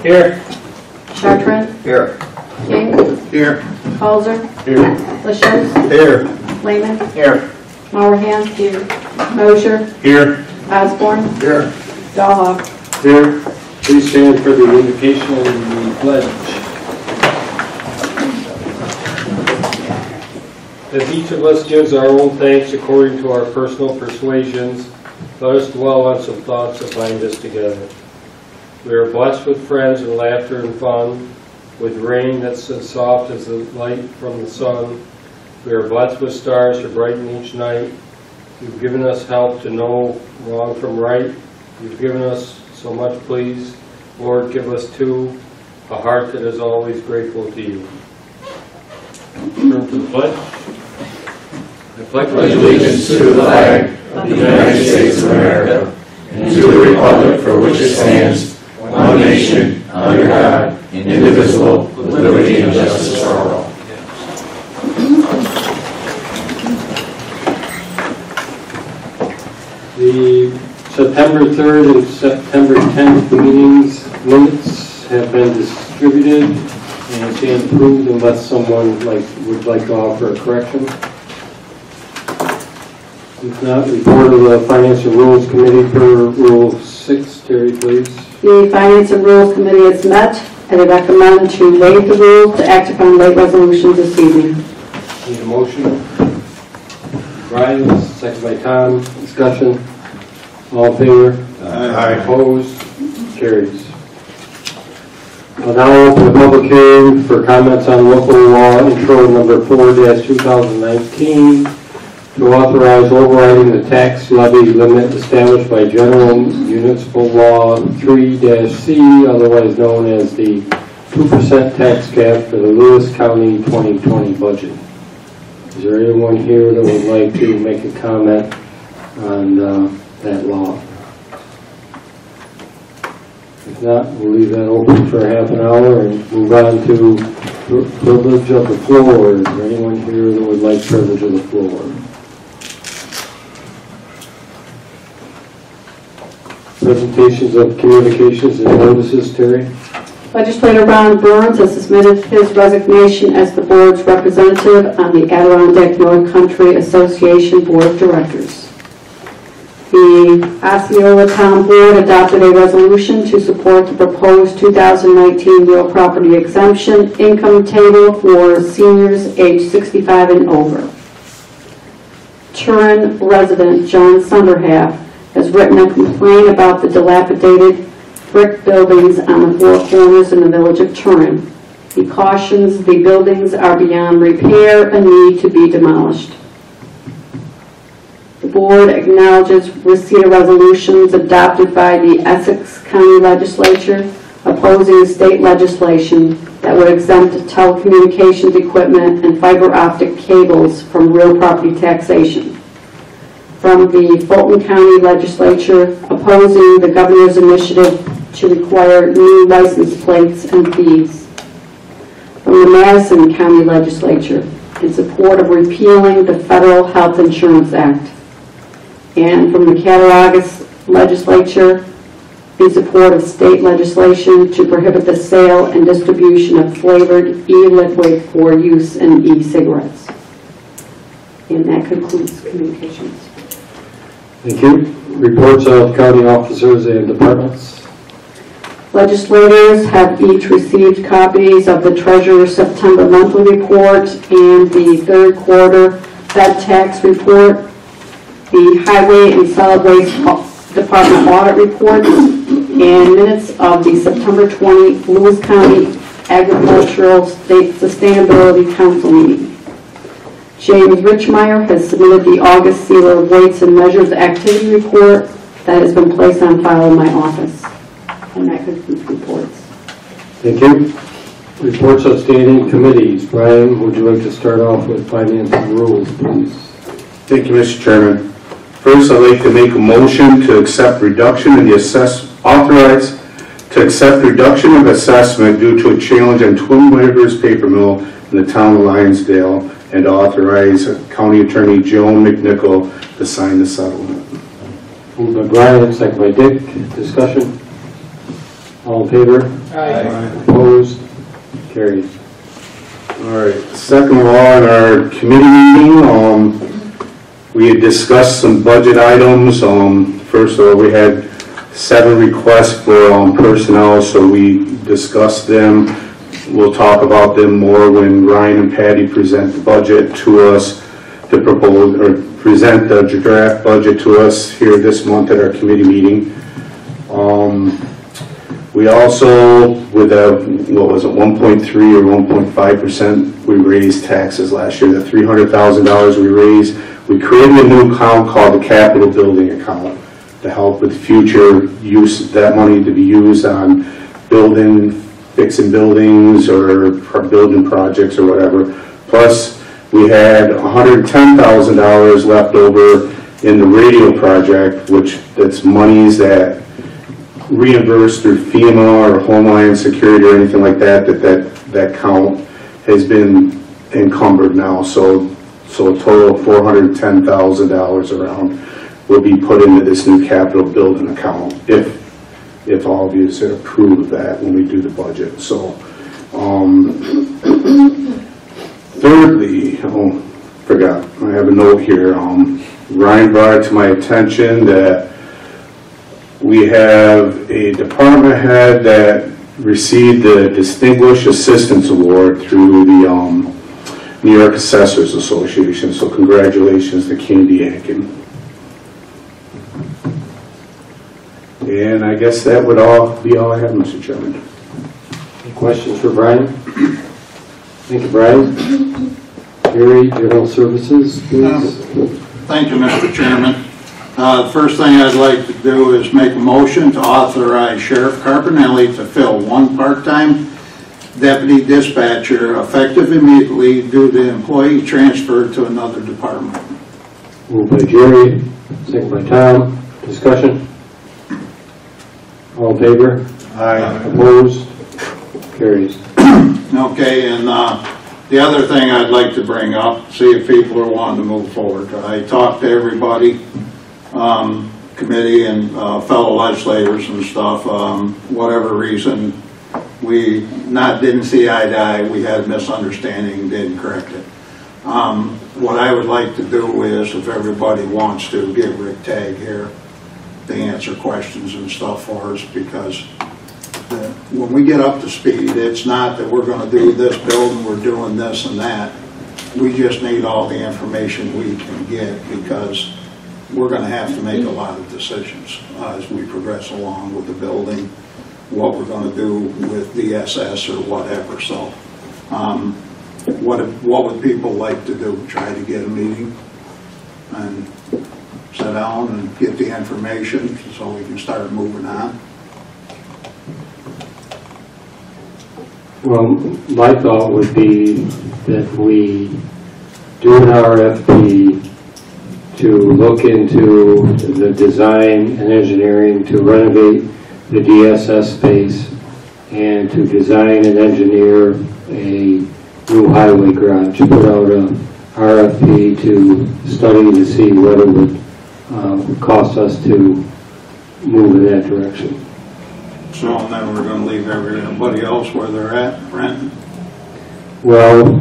Here. Chartrand. Here. King. Here. Halser. Here. Lachance. Here. Lehman. Here. Mowerhand. Here. Mosher. Here. Osborne. Here. Dahlhoff. Here. Please stand for the invocation and the pledge. As each of us gives our own thanks according to our personal persuasions, let us dwell on some thoughts that bind us together. We are blessed with friends and laughter and fun, with rain that's as soft as the light from the sun. We are blessed with stars to brighten each night. You've given us help to know wrong from right. You've given us so much, please. Lord, give us too a heart that is always grateful to you. Turn to the pledge. I pledge allegiance to the flag of the United States of America and to the republic for which it stands, one nation, under God, indivisible, with liberty and justice for all. The September 3rd and September 10th minutes have been distributed and stand approved unless someone would like to offer a correction. If not, report of the Finance and Rules Committee per Rule 6. Terry, please. The Finance and Rules Committee has met and they recommend to waive the rule to act upon late resolutions this evening. Need a motion? Brian, second by Tom. Discussion. All in favor? Aye. Opposed? Carries. I'll now open the public hearing for comments on local law intro number 4-2019 to authorize overriding the tax levy limit established by General Municipal Law 3-C, otherwise known as the 2% tax cap for the Lewis County 2020 budget. Is there anyone here that would like to make a comment on that law? If not, we'll leave that open for half an hour and move on to privilege of the floor. Is there anyone here that would like privilege of the floor? Presentations of communications and notices, Terry. Legislator Ron Burns has submitted his resignation as the board's representative on the Adirondack North Country Association Board of Directors. The Osceola Town Board adopted a resolution to support the proposed 2019 real property exemption income table for seniors age 65 and over. Turin resident John Sunderhalf has written a complaint about the dilapidated brick buildings on the four corners in the village of Turin. He cautions the buildings are beyond repair and need to be demolished. The board acknowledges receipt of resolutions adopted by the Essex County Legislature opposing state legislation that would exempt telecommunications equipment and fiber optic cables from real property taxation. From the Fulton County Legislature opposing the governor's initiative to require new license plates and fees. From the Madison County Legislature in support of repealing the Federal Health Insurance Act. And from the Cattaraugus Legislature in support of state legislation to prohibit the sale and distribution of flavored e-liquid for use in e-cigarettes. And that concludes communications. Thank you. Reports of county officers and departments. Legislators have each received copies of the Treasurer's September monthly report and the third quarter Fed tax report, the Highway and Solid Waste Department audit reports, and minutes of the September 20 Lewis County Agricultural State Sustainability Council meeting. James Richmeyer has submitted the August Sealer Weights and Measures activity report that has been placed on file in my office. And that concludes reports. Thank you. Reports of standing committees. Brian, would you like to start off with finance and rules, please? Thank you, Mr. Chairman. First, I'd like to make a motion to accept reduction in the authorize to accept reduction of assessment due to a challenge on Twin Rivers paper mill in the town of Lionsdale, and authorize County Attorney Joan McNichol to sign the settlement. Moved by Brian, second by Dick. Discussion. All in favor? Aye. Opposed? Carries. All right, second of all, in our committee meeting, we had discussed some budget items. First of all, we had 7 requests for personnel, so we discussed them. We'll talk about them more when Ryan and Patty present the budget to us, to propose or present the draft budget to us here this month at our committee meeting. We also, with a, what was it, 1.3 or 1.5%, we raised taxes last year. The $300,000 we raised, we created a new account called the Capital Building Account to help with future use, that money to be used on fixing buildings or building projects or whatever. Plus, we had $110,000 left over in the radio project, which that's monies that reimbursed through FEMA or Homeland Security or anything like that, that account has been encumbered now. So a total of $410,000 around will be put into this new capital building account if all of you approve that when we do the budget. So thirdly, forgot, I have a note here. Ryan brought it to my attention that we have a department head that received the Distinguished Assistance Award through the New York Assessors Association. So congratulations to Candy Aiken. And I guess that would be all I have, Mr. Chairman. Any questions for Brian? Thank you, Brian. Gary, General Services, please. Thank you, Mr. Chairman. The first thing I'd like to do is make a motion to authorize Sheriff Carpinelli to fill 1 part-time deputy dispatcher effective immediately due to employee transfer to another department. Moved by Jerry, second by Tom. Discussion? All in favor? Aye. Opposed? Carries. Okay, and the other thing I'd like to bring up, see if people are wanting to move forward. I talked to everybody, committee and fellow legislators and stuff. Whatever reason, we didn't see eye to eye. We had a misunderstanding, didn't correct it. What I would like to do is, if everybody wants to, give Rick Tagg here to answer questions and stuff for us, because when we get up to speed, it's not that we're going to do this building, we're doing this and that. We just need all the information we can get, because we're going to have to make a lot of decisions as we progress along with the building, what we're going to do with DSS or whatever. So what would people like to do? Try to get a meeting and sit down and get the information so we can start moving on? Well, my thought would be that we do an RFP to look into the design and engineering to renovate the DSS space and to design and engineer a new highway garage. Put out a RFP to study to see what it would cost us to move in that direction. So and then we're going to leave everybody else where they're at, renting? Well,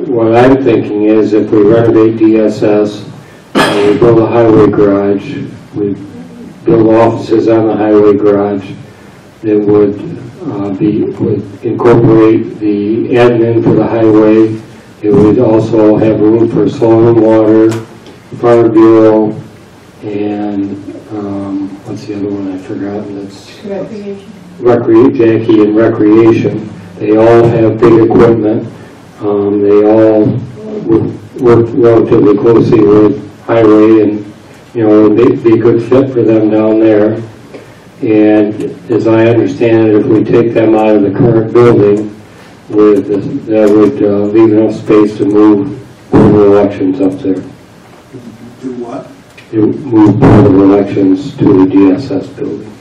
what I'm thinking is if we renovate DSS, we build a highway garage, we build offices on the highway garage that would incorporate the admin for the highway. It would also have room for soil and water, fire bureau, and what's the other one I forgot? That's Jackie and Recreation. They all have big equipment. They all work relatively closely with highway, and they'd be a good fit for them down there. And as I understand it, if we take them out of the current building, that would leave enough space to move Board of Elections up there. Do what? Move Board of Elections to the DSS building.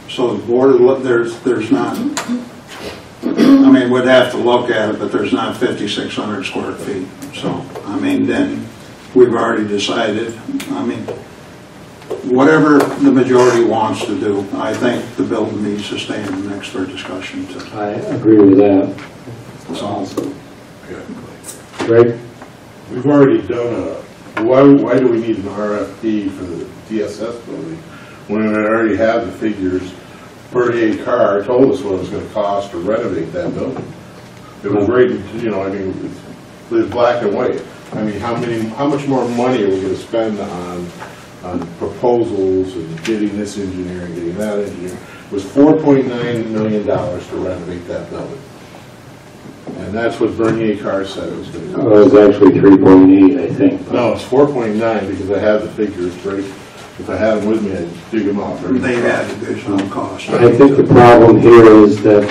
So the board, there's not, I mean, we'd have to look at it, but there's not 5,600 square feet. So, I mean, then we've already decided, I mean, whatever the majority wants to do, I think the building needs to stay in the mix for discussion too. I agree with that. So, Greg? We've already done why do we need an RFP for the DSS building when we already have the figures? 38 Carr told us what it was going to cost to renovate that building. It was right, you know, I mean, it's black and white. I mean, how much more money are we going to spend on proposals and getting this engineer and getting that engineer? It was $4.9 million to renovate that building. And that's what Bernier Carr said it was going to cost. It was actually 3.8, I think. No, it's 4.9 because I have the figures right. If I had them with me, I'd dig them out. they had additional costs. I think the problem here is that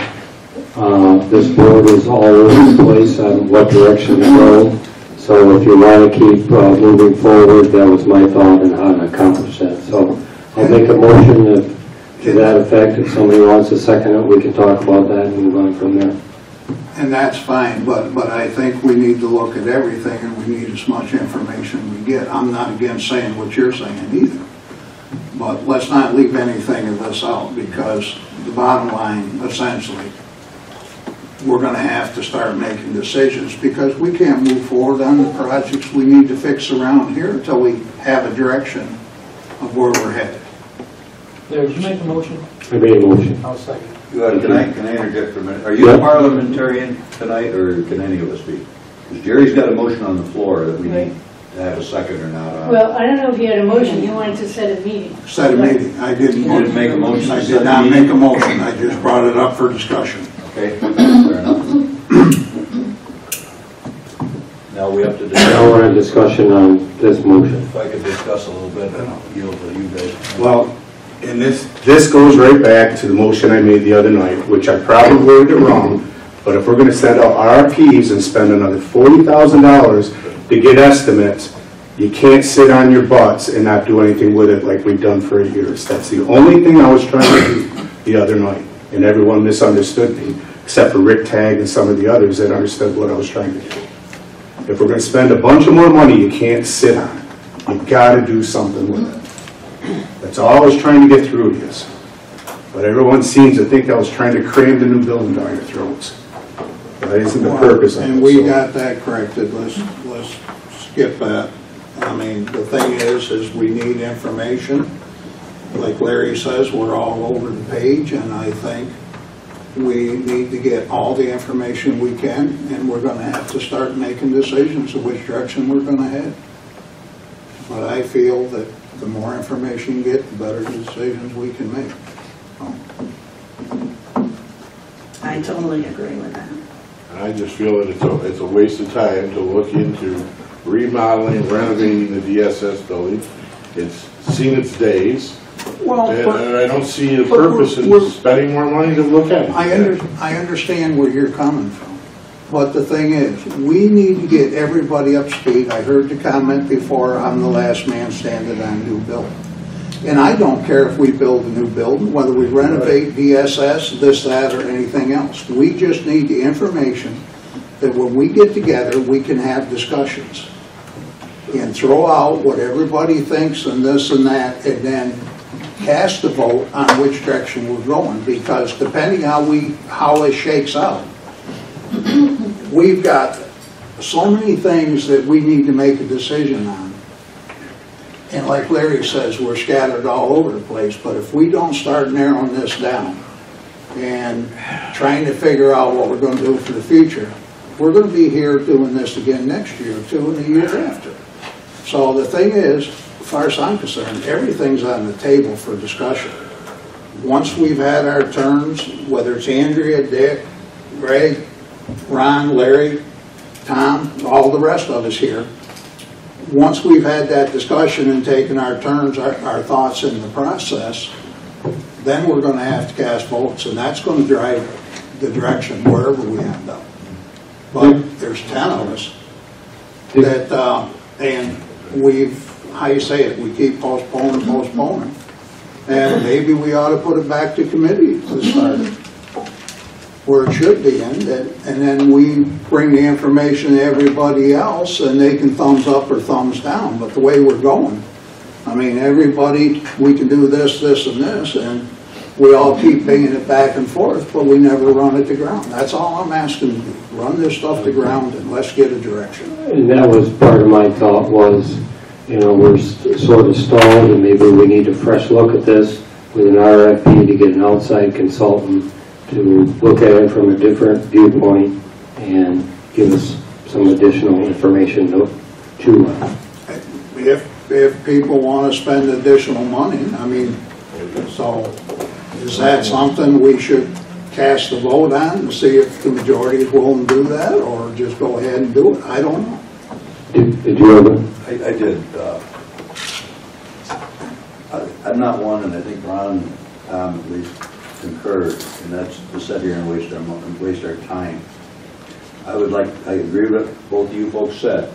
this board is all over the place on what direction to go. So if you want to keep moving forward, that was my thought on how to accomplish that. So I'll make a motion to that effect. If somebody wants to second it, we can talk about that and move on from there. And that's fine, but I think we need to look at everything and we need as much information we get. I'm not against saying what you're saying either. But let's not leave anything of this out because the bottom line, essentially, we're going to have to start making decisions because we can't move forward on the projects we need to fix around here until we have a direction of where we're headed. Did you make a motion? I made a motion. I'll second. Can I interject for a minute? Are you a parliamentarian tonight, or can any of us be? Because Jerry's got a motion on the floor that we need to have a second or not on. Well, I don't know if you had a motion, you wanted to set a meeting. Set a meeting. I didn't. You didn't make a motion. I did not make a motion. I just brought it up for discussion. Okay, fair enough. Now we have to Now we're in discussion on this motion. If I could discuss a little bit, and I'll yield to you guys. Well, and this goes right back to the motion I made the other night, which I probably worded it wrong, but if we're going to send out RFPs and spend another $40,000 to get estimates, you can't sit on your butts and not do anything with it like we've done for years. That's the only thing I was trying to do the other night, and everyone misunderstood me, except for Rick Tagg and some of the others that understood what I was trying to do. If we're going to spend a bunch of more money, you can't sit on it. You've got to do something with it. That's all I was trying to get through this. But everyone seems to think I was trying to cram the new building down your throats. That isn't the purpose of it. And we got that corrected. Let's skip that. I mean, the thing is we need information. Like Larry says, we're all over the page, and I think we need to get all the information we can, and we're going to have to start making decisions of which direction we're going to head. But I feel that the more information you get, the better decisions we can make. I totally agree with that. I just feel that it's a waste of time to look into remodeling, renovating the DSS building. It's seen its days, and I don't see a purpose in spending more money to look at it. I understand where you're coming from, but the thing is, we need to get everybody up to speed. I heard the comment before, I'm the last man standing on a new building. And I don't care if we build a new building, whether we renovate DSS, this, that, or anything else. We just need the information that when we get together, we can have discussions and throw out what everybody thinks and this and that, and then cast a vote on which direction we're going. Because depending how it shakes out, we've got so many things that we need to make a decision on. And like Larry says, we're scattered all over the place, but if we don't start narrowing this down and trying to figure out what we're going to do for the future, we're going to be here doing this again next year, too, and the year after. So the thing is, as far as I'm concerned, everything's on the table for discussion. Once we've had our turns, whether it's Andrea, Dick, Greg, Ron, Larry, Tom, all the rest of us here, once we've had that discussion and taken our turns, our thoughts in the process, then we're going to have to cast votes, and that's going to drive the direction wherever we end up. But there's 10 of us that, and how you say it, we keep postponing. And maybe we ought to put it back to committee to start it, where it should be in, and then we bring the information to everybody else and they can thumbs up or thumbs down. But the way we're going, I mean, everybody, we can do this, this, and this, and we all keep bringing it back and forth, but we never run it to ground. That's all I'm asking you. Run this stuff to ground and let's get a direction. And that was part of my thought was, you know, we're sort of stalled and maybe we need a fresh look at this with an RFP to get an outside consultant to look at it from a different viewpoint and give us some additional information to If people want to spend additional money, I mean, so is that something we should cast a vote on to see if the majority is willing to do that, or just go ahead and do it? I don't know. Did you have a... I did. I'm not one, and I think Ron, at least concurred, and that's to sit here and waste our time. I agree with what both of you folks said,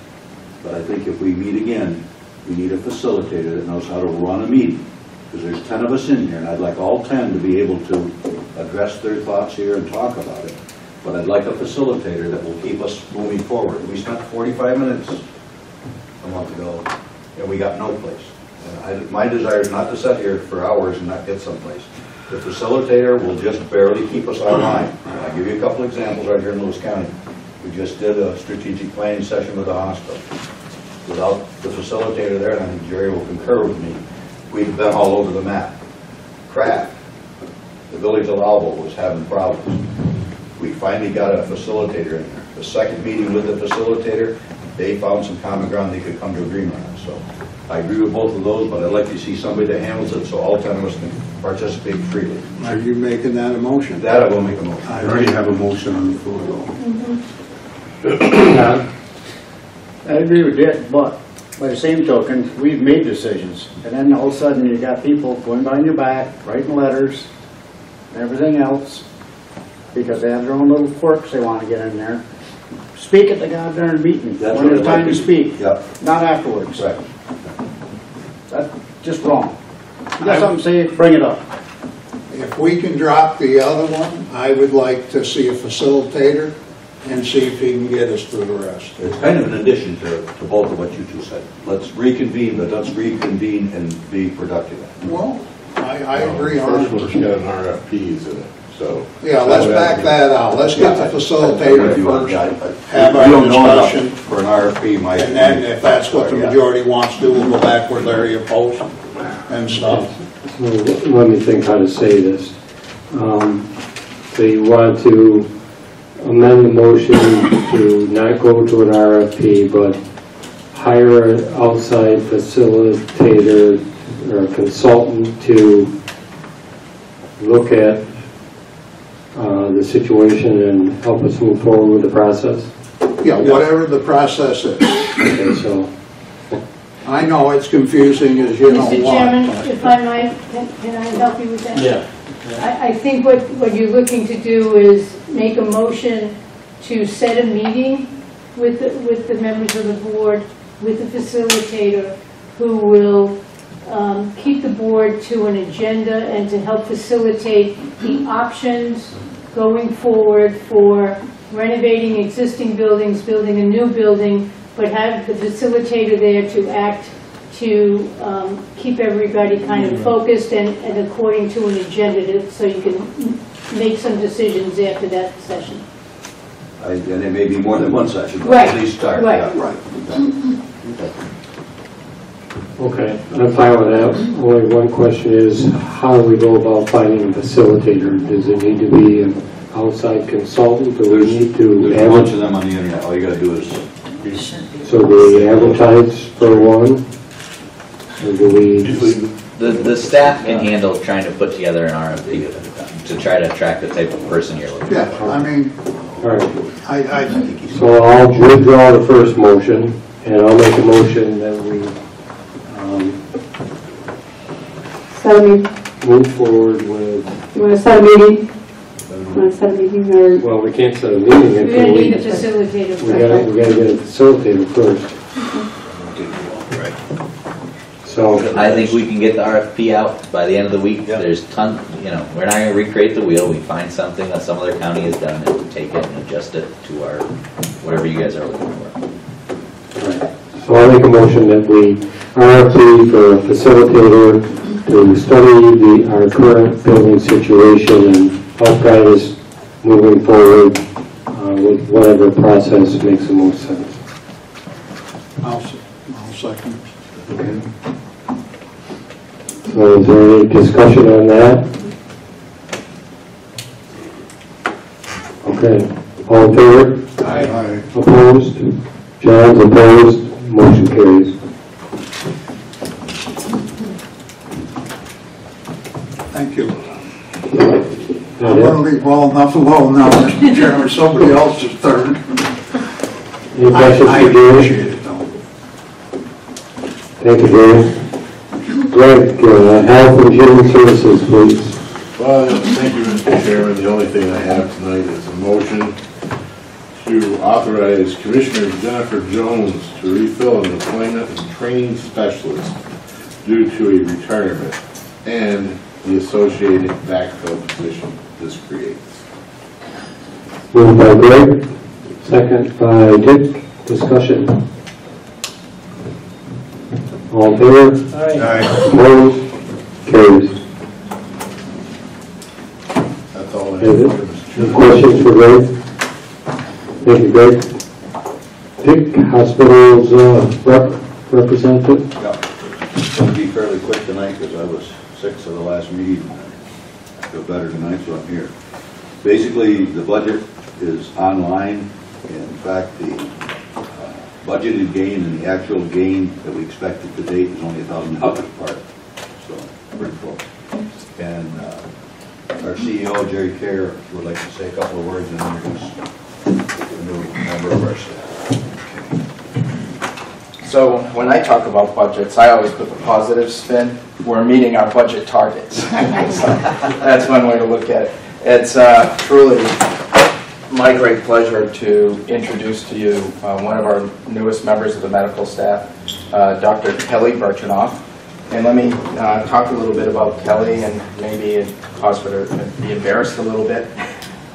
but I think if we meet again, we need a facilitator that knows how to run a meeting. Because there's 10 of us in here, and I'd like all 10 to be able to address their thoughts here and talk about it. But I'd like a facilitator that will keep us moving forward. We spent 45 minutes a month ago, and we got no place. My desire is not to sit here for hours and not get someplace. The facilitator will just barely keep us online. I'll give you a couple examples right here in Lewis County. We just did a strategic planning session with the hospital. Without the facilitator there, and I think Jerry will concur with me, we've been all over the map. Craft, the village of Alvo was having problems. We finally got a facilitator in there. The second meeting with the facilitator, they found some common ground they could come to agreement on. So I agree with both of those, but I'd like to see somebody that handles it so all 10 of us can participate freely. Are you making that a motion? That I will make a motion. I already have a motion on the floor, though. I agree with Dick, but by the same token, we've made decisions. And then all of a sudden you got people going behind your back, writing letters, and everything else, because they have their own little quirks they want to get in there. Speak at the goddamn meeting That's when what it's I'd time like to speak, Yep. not afterwards. Right. That's just wrong. You got something to say, bring it up. If we can drop the other one, I would like to see a facilitator and see if he can get us through the rest. It's kind of an addition to both of what you two said. Let's reconvene, but let's reconvene and be productive. Well, I agree on First one's it. got an RFPs in it, so. Yeah, let's back that out. Let's get the facilitator first, have our We don't know enough discussion, for an RFP, Mike. and then if that's what the majority wants to do, we'll go back where Larry opposed and stuff. So let me think how to say this. So you want to amend the motion to not go to an RFP, but hire an outside facilitator or consultant to look at the situation and help us move forward with the process? Yeah, whatever the process is. Okay, so I know it's confusing as you don't Mr. want. Chairman, but- if I might, can I help you with that? Yeah. I think what you're looking to do is make a motion to set a meeting with the members of the board, with the facilitator, who will keep the board to an agenda and to help facilitate the options going forward for renovating existing buildings, building a new building, but have the facilitator there to act to keep everybody kind of focused and according to an agenda, so you can make some decisions after that session. And it may be more than one session, but Right, at least start. right. Yeah. Right. okay, I'm fine with that. Only one question is, how do we go about finding a facilitator? Does it need to be an outside consultant? Do we need to There's a bunch of them on the internet. All you gotta do is, So do we advertise for one? Or do we? The staff can handle trying to put together an RFP to try to attract the type of person you're looking for. Yeah, I mean, All right, I so I'll withdraw the first motion, and I'll make a motion that we Set a meeting, move forward with, you want to set a meeting? You want to set a meeting, or? well, we can't set a meeting We're until going to we, need a facilitator we gotta get a facilitator first. So, I think we can get the RFP out by the end of the week. Yeah. There's we're not going to recreate the wheel. We find something that some other county has done and we take it and adjust it to our, whatever you guys are looking for. all right. So I'll make a motion that we RFP for a facilitator to study our current building situation and help guide us moving forward with whatever process makes the most sense. I'll second. Okay. So is there any discussion on that? Okay. All in favor? Aye. Opposed? John's opposed. Motion carries. Thank you. I'm going to leave well enough alone now, Mr. Chairman. Somebody else's turn. Any questions I for Gary? appreciate it, though. Thank you, Gary. Greg, Health and Human Services, please. Well, thank you, Mr. Chairman. The only thing I have tonight is a motion to authorize Commissioner Jennifer Jones to refill an employment and training specialist due to a retirement and the associated backfill position this creates. Moved by Greg, second by Dick. Discussion. All in favor? Aye. Opposed? Carries. That's all I David? have, Mr. Any Chairman. questions for Greg? Thank you, Greg. Dick, hospitals representative. Yeah. It'll be fairly quick tonight because I was sick to the last meeting. I feel better tonight, so I'm here. Basically, the budget is online. In fact, the budgeted gain and the actual gain that we expected to date is only $1,000 apart. So, pretty close. And our CEO, Jerry Kerr, would like to say a couple of words and introduce a new member of our staff. So when I talk about budgets, I always put the positive spin. We're meeting our budget targets. So that's one way to look at it. It's truly my great pleasure to introduce to you one of our newest members of the medical staff, Dr. Kelly Birchenoff. And let me talk a little bit about Kelly, and maybe it cause her to be embarrassed a little bit.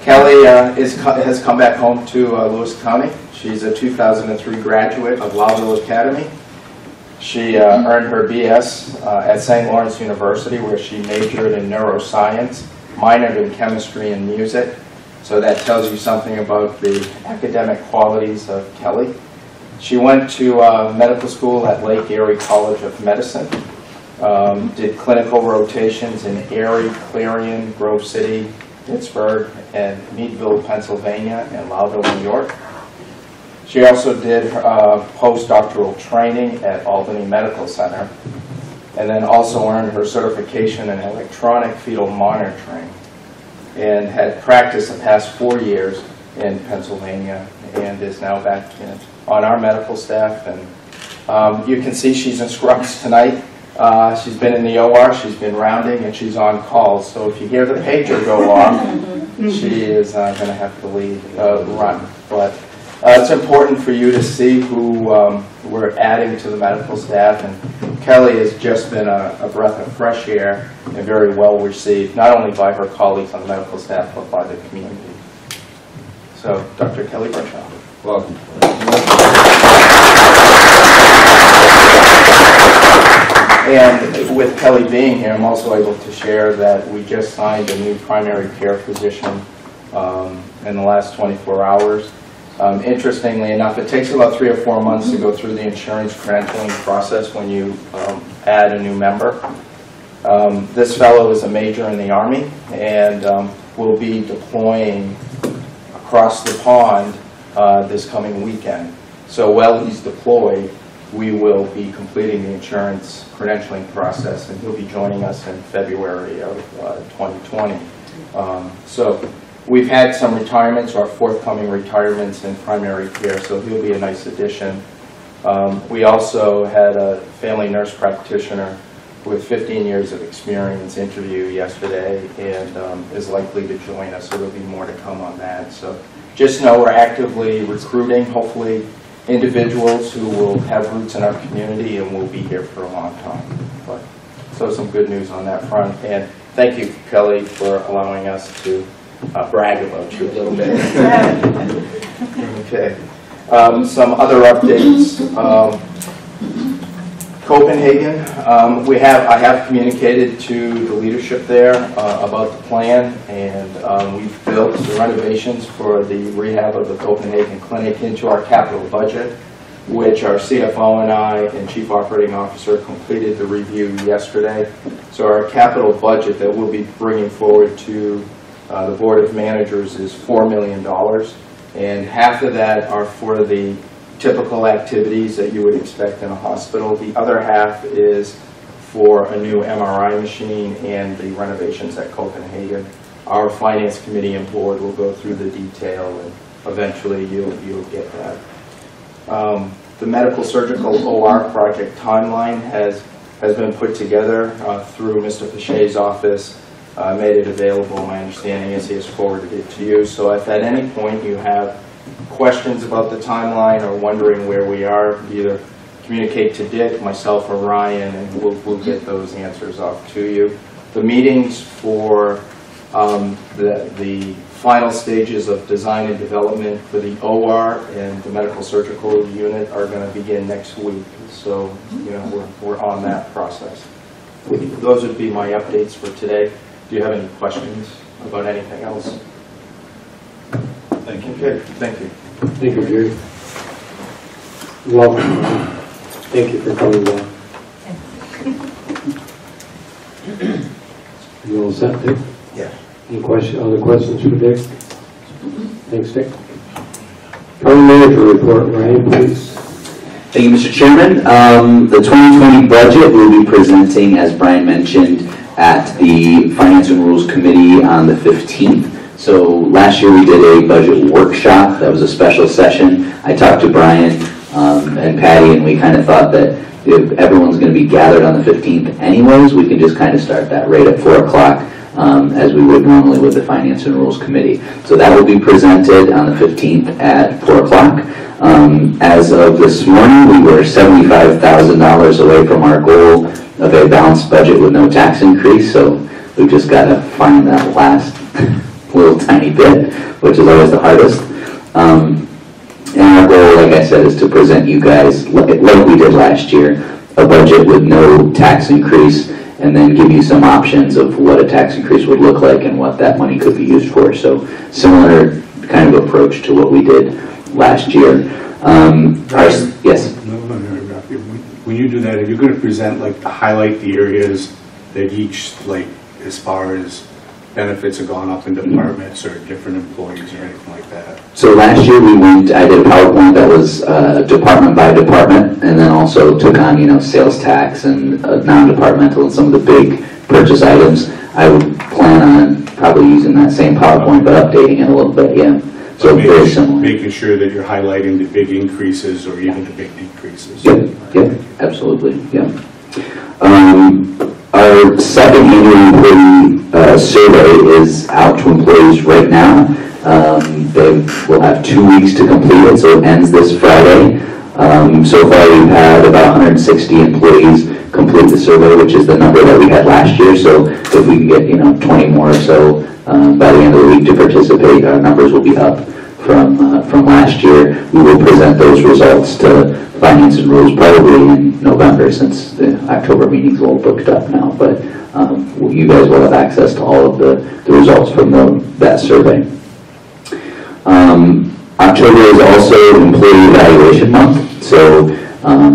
Kelly has come back home to Lewis County. She's a 2003 graduate of Lowville Academy. She earned her BS at St. Lawrence University, where she majored in neuroscience, minored in chemistry and music. So that tells you something about the academic qualities of Kelly. She went to medical school at Lake Erie College of Medicine, did clinical rotations in Erie, Clarion, Grove City, Pittsburgh, and Meadville, Pennsylvania, and Lowville, New York. She also did postdoctoral training at Albany Medical Center, and then also earned her certification in electronic fetal monitoring, and had practiced the past 4 years in Pennsylvania, and is now back on our medical staff. And you can see she's in scrubs tonight. She's been in the OR, she's been rounding, and she's on call. So if you hear the pager go off, she is going to have to run. But it's important for you to see who we're adding to the medical staff. And Kelly has just been a breath of fresh air and very well received, not only by her colleagues on the medical staff, but by the community. So, Dr. Kelly Birchenoff. Welcome. And with Kelly being here, I'm also able to share that we just signed a new primary care physician in the last 24 hours. Interestingly enough, it takes about 3 or 4 months to go through the insurance credentialing process when you add a new member. This fellow is a major in the Army and will be deploying across the pond this coming weekend. So while he's deployed, we will be completing the insurance credentialing process, and he'll be joining us in February of 2020. So we've had some retirements, or forthcoming retirements in primary care, so he'll be a nice addition. We also had a family nurse practitioner with 15 years of experience interview yesterday, and is likely to join us, so there'll be more to come on that. So just know we're actively recruiting, hopefully, individuals who will have roots in our community and will be here for a long time. But, so some good news on that front. And thank you, Kelly, for allowing us to brag about you a little bit. Okay. Some other updates. Copenhagen, I have communicated to the leadership there about the plan, and we've built the renovations for the rehab of the Copenhagen Clinic into our capital budget, which our CFO and I and Chief Operating Officer completed the review yesterday. So our capital budget that we'll be bringing forward to the Board of Managers is $4 million, and half of that are for the typical activities that you would expect in a hospital. The other half is for a new MRI machine and the renovations at Copenhagen. Our Finance Committee and Board will go through the detail, and eventually you'll get that. The medical surgical OR project timeline has been put together through Mr. Pichet's office. Made it available. My understanding is he has forwarded it to you. So if at any point you have questions about the timeline or wondering where we are, either communicate to Dick, myself, or Ryan, and we'll get those answers off to you. The meetings for the final stages of design and development for the OR and the medical surgical unit are going to begin next week. So, you know, we're on that process. Those would be my updates for today. Do you have any questions about anything else? Thank you. Okay, thank you. Thank you, Jerry. Welcome. Thank you for coming down. You all set, Dick? Yeah. Any other questions for Dick? Thanks, Dick. County Manager report, Ryan, please. Thank you, Mr. Chairman. The 2020 budget will be presenting, as Brian mentioned, at the Finance and Rules Committee on the 15th. So last year we did a budget workshop. That was a special session. I talked to Brian and Patty, and we kind of thought that if everyone's going to be gathered on the 15th anyways, we can just kind of start that right at 4 o'clock as we would normally with the Finance and Rules Committee. So that will be presented on the 15th at 4 o'clock. As of this morning, we were $75,000 away from our goal of a balanced budget with no tax increase. So we've just got to find that last little tiny bit, which is always the hardest. And our goal, like I said, is to present you guys, like we did last year, a budget with no tax increase, and then give you some options of what a tax increase would look like and what that money could be used for. So similar kind of approach to what we did last year. Yes? When you do that, are you going to present, like, to highlight the areas that each, like, as far as benefits have gone up in departments or different employees or anything like that? So last year I did a PowerPoint that was department by department, and then also took on, you know, sales tax and non-departmental and some of the big purchase items. I would plan on probably using that same PowerPoint, but updating it a little bit, yeah. So very similar. Making sure that you're highlighting the big increases or even the big decreases. Yep, absolutely, yeah. Our second annual employee survey is out to employees right now. They will have 2 weeks to complete it, so it ends this Friday. So far we've had about 160 employees complete the survey, which is the number that we had last year. So if we can get, you know, 20 more or so by the end of the week to participate, our numbers will be up from last year. We will present those results to Finance and Rules probably in November, since the October meeting's all booked up now. But you guys will have access to all of the results from that survey. October is also Employee Evaluation Month, so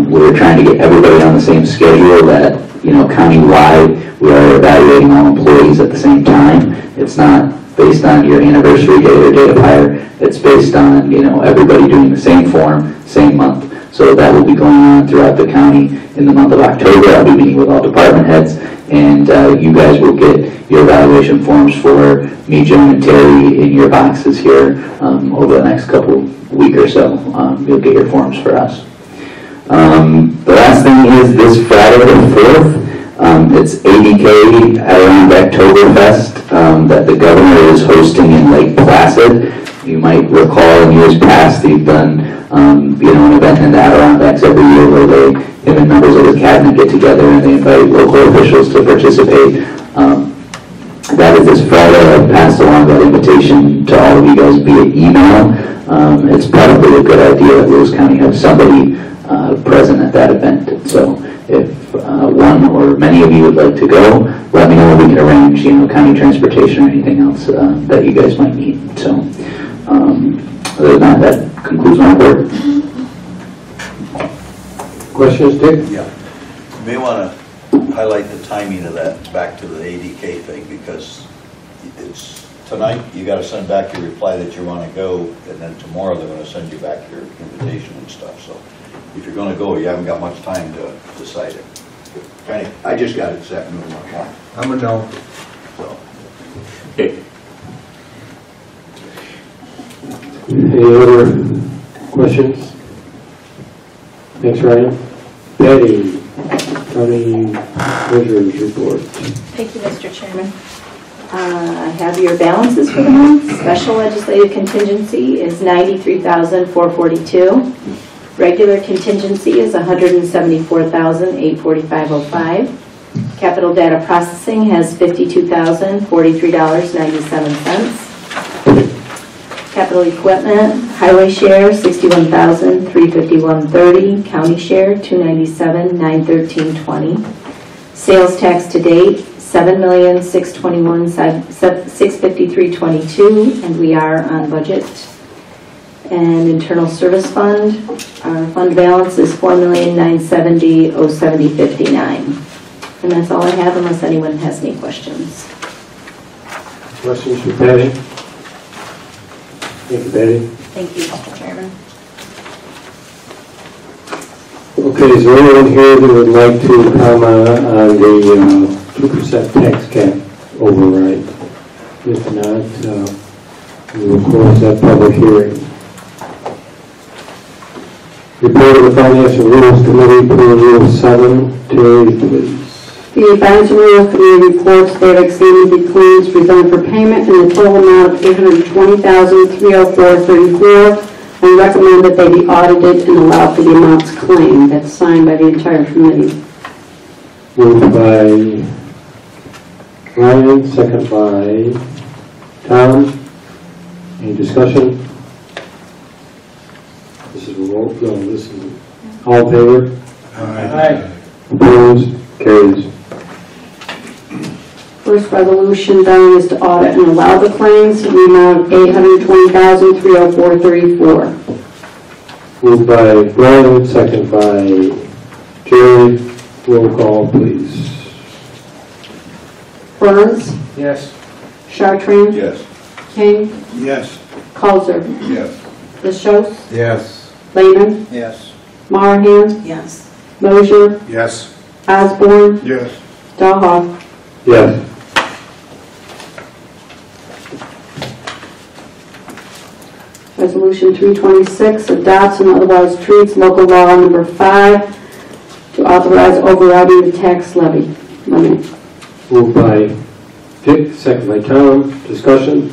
we're trying to get everybody on the same schedule that, you know, county-wide we are evaluating all employees at the same time. It's not based on your anniversary date or date of hire. It's based on, you know, everybody doing the same form, same month. So that will be going on throughout the county in the month of October. I'll be meeting with all department heads, and you guys will get your evaluation forms for me, Joan, and Terry in your boxes here over the next week or so. You'll get your forms for us. The last thing is this Friday the 4th. It's ADK Adirondack Oktoberfest that the governor is hosting in Lake Placid. You might recall in years past they've done you know, an event in the Adirondacks every year where him and members of his cabinet get together and they invite local officials to participate. That is this Friday. I've passed along that invitation to all of you guys via email. it's probably a good idea that Lewis County have somebody present at that event. And so if one or many of you would like to go, let me know. We can arrange, county transportation or anything else that you guys might need. So other than that concludes my report. Questions, Dick? Yeah. You may want to highlight the timing of that back to the ADK thing, because it's tonight, you got to send back your reply that you want to go, and then tomorrow they're going to send you back your invitation and stuff. So if you're going to go, you haven't got much time to decide it. I just got it set in my mind. I'm a no. So. Any other questions? Thanks, Ryan. Betty, County Treasurer's Report. Thank you, Mr. Chairman. I have your balances for the month. Special legislative contingency is $93,442. Regular contingency is $174,845.05. Capital data processing has $52,043.97. Capital equipment, highway share $61,351.30. County share $297,913.20. Sales tax to date $7,621,653.22, and we are on budget. And internal service fund, our fund balance is $4,970,070.59. And that's all I have, unless anyone has any questions. Questions for Betty? Thank you, Betty. Thank you, Mr. Chairman. Okay, is there anyone here that would like to comment on the 2% tax cap override? If not, we will close that public hearing. Report of the Finance and Rules Committee, per Rule 7. Terry, please. The Finance and Rules Committee reports they have examined the claims presented for payment in the total amount of $820,304.34 and recommend that they be audited and allow for the amounts claimed. That's signed by the entire committee. Moved by Ryan, second by Tom. Any discussion? This is a roll. No, this is all in favor? Aye. Opposed? Carries. First resolution then is to audit and allow the claims in the amount of $820,304.34. Moved by Brian, second by Jerry. Roll call, please. Burns, Yes. Chartrand, Yes. King, Yes. Causer, Yes. Leshos, Yes. Lehman, Yes. Marahan, Yes. Mosier, Yes. Osborne, Yes. Dahlhoff. Yes. Resolution 326 adopts and otherwise treats local law number 5 to authorize overriding the tax levy limit. Moved by Dick, second by Tom. Discussion?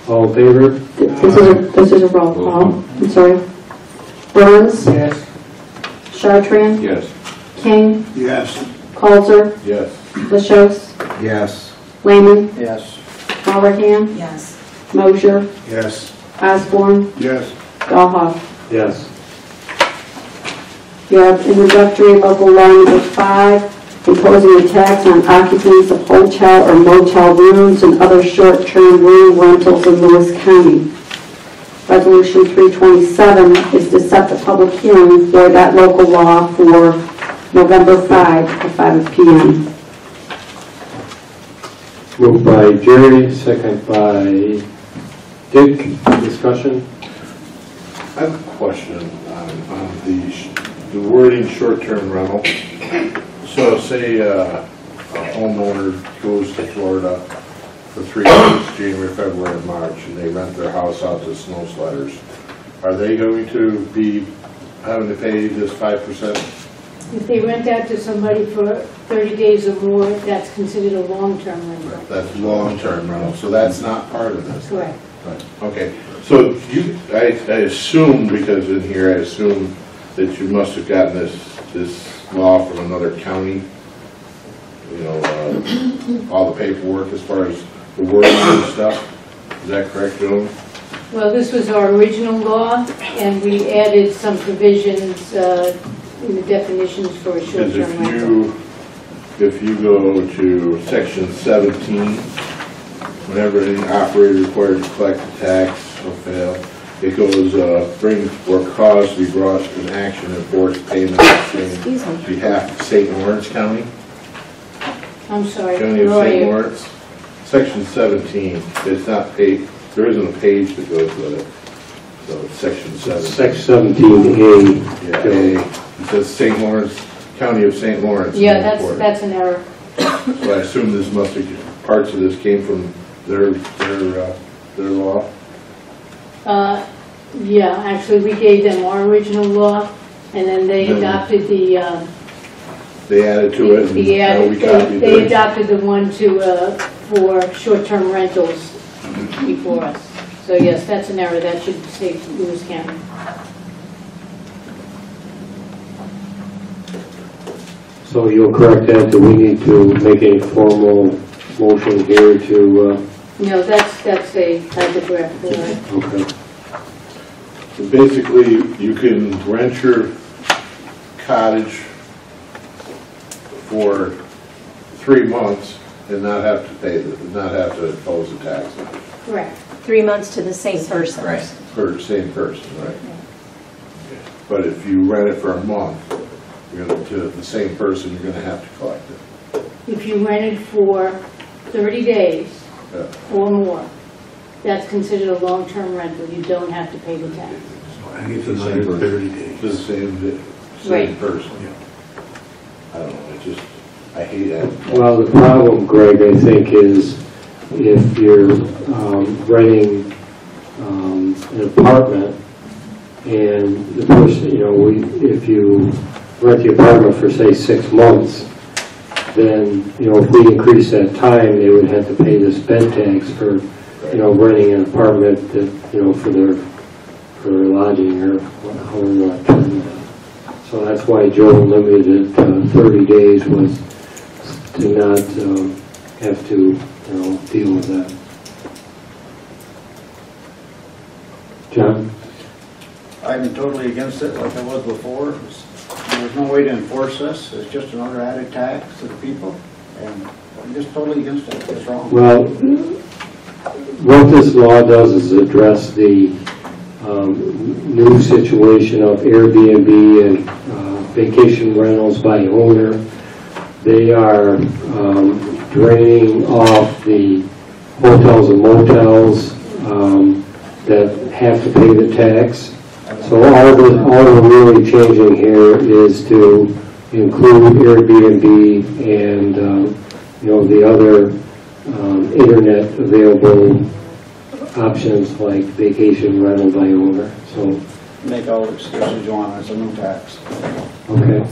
All in favor? This is a roll call. I'm sorry. Burns, Yes. Chartrand, Yes. King, Yes. Causer, Yes. Leshos, Yes. Lehman, Yes. Marahan, Yes. Mosier, Yes. Osborne, Yes. Dahlhoff. Yes. You have introductory local law number 5, imposing a tax on occupants of hotel or motel rooms and other short-term room rentals in Lewis County. Resolution 327 is to set the public hearing for that local law for November 5 at 5 p.m. Moved by Jerry, second by Dick. Discussion? I have a question on the wording short-term rental. So say a homeowner goes to Florida for 3 weeks, January, February, and March, and they rent their house out to snow sledders. Are they going to be having to pay this 5%? If they rent out to somebody for 30 days or more, that's considered a long-term rental. That's long-term rental, so that's not part of this. Correct. Right. Okay, so I assume, because in here I assume that you must have gotten this law from another county, all the paperwork as far as the wording and stuff. Is that correct, Joan? Well, this was our original law, and we added some provisions in the definitions for a Because short-term rental. if you go to section 17, whenever an operator required to collect a tax or fail, it goes, bring or cause to be brought to an action and force payment on behalf of St. Lawrence County. I'm sorry, County of Roy, St. Lawrence. Section 17, it's not paid, there isn't a page that goes with it. So it's section 17. Section 17A. Yeah, A. It says St. Lawrence, County of St. Lawrence. in Yeah, the report. that's an error. So I assume this must have, parts of this came from their law? Yeah, actually, we gave them our original law, and then they Then- adopted the, They added to it, and now we copied they theirs. adopted the one for short-term rentals before us. So yes, that's an error, that should say Lewis County. So you'll correct that, do we need to make a formal motion here to, No, that's a typographical error. okay. So basically, you can rent your cottage for 3 months and not have to pay, not have to impose a tax Correct. 3 months to the same person. Right. for the same person, right? But if you rent it for a month, you're gonna, to the same person, you're gonna have to collect it. If you rented for 30 days Yeah. or more, that's considered a long-term rental. You don't have to pay the tax. It's another 30 days. The same Right. person. I don't know, it just, I hate that. Well, the problem, Greg, I think, is if you're renting an apartment and the person, if you rent the apartment for, say, 6 months, then, if we increase that time, they would have to pay this bed tax for, renting an apartment that, for lodging or however you want to term it. So that's why Joe limited it to 30 days was to not have to, deal with that. John? I'm totally against it like I was before. There's no way to enforce this. It's just another added tax to the people. And I'm just totally against it. It's wrong. Well, what this law does is address the new situation of Airbnb and vacation rentals by owner. They are draining off the hotels and motels that have to pay the tax. So all we're really changing here is to include Airbnb and the other internet available options like vacation rental by owner. So Make all the excuses you want. It's a new tax. okay.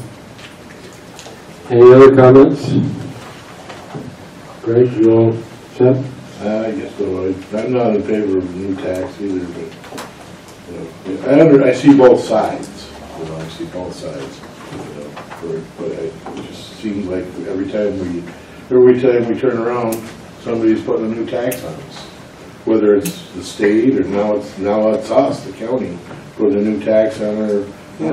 Any other comments? Greg, you all set? I guess so. I'm not in favor of a new tax either, but I see both sides. I see both sides. But it just seems like every time we turn around, somebody's putting a new tax on us. Whether it's the state or now it's us, the county, putting a new tax on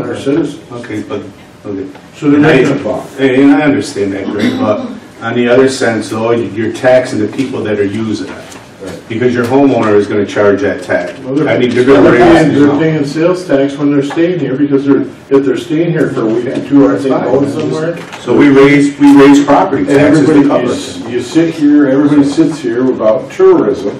our citizens. Okay, but, okay. So they're making a buck. And I understand that, Greg, but on the other sense, though, you're taxing the people that are using it. Right. Because your homeowner is gonna charge that tax. Well, they're I mean, they're gonna raise it, you they're know. paying sales tax when they're staying here because if they're staying here for a week or 2 hours, they go somewhere. So we raise property And taxes to everybody, cover it. you sit here, everybody sits here about tourism.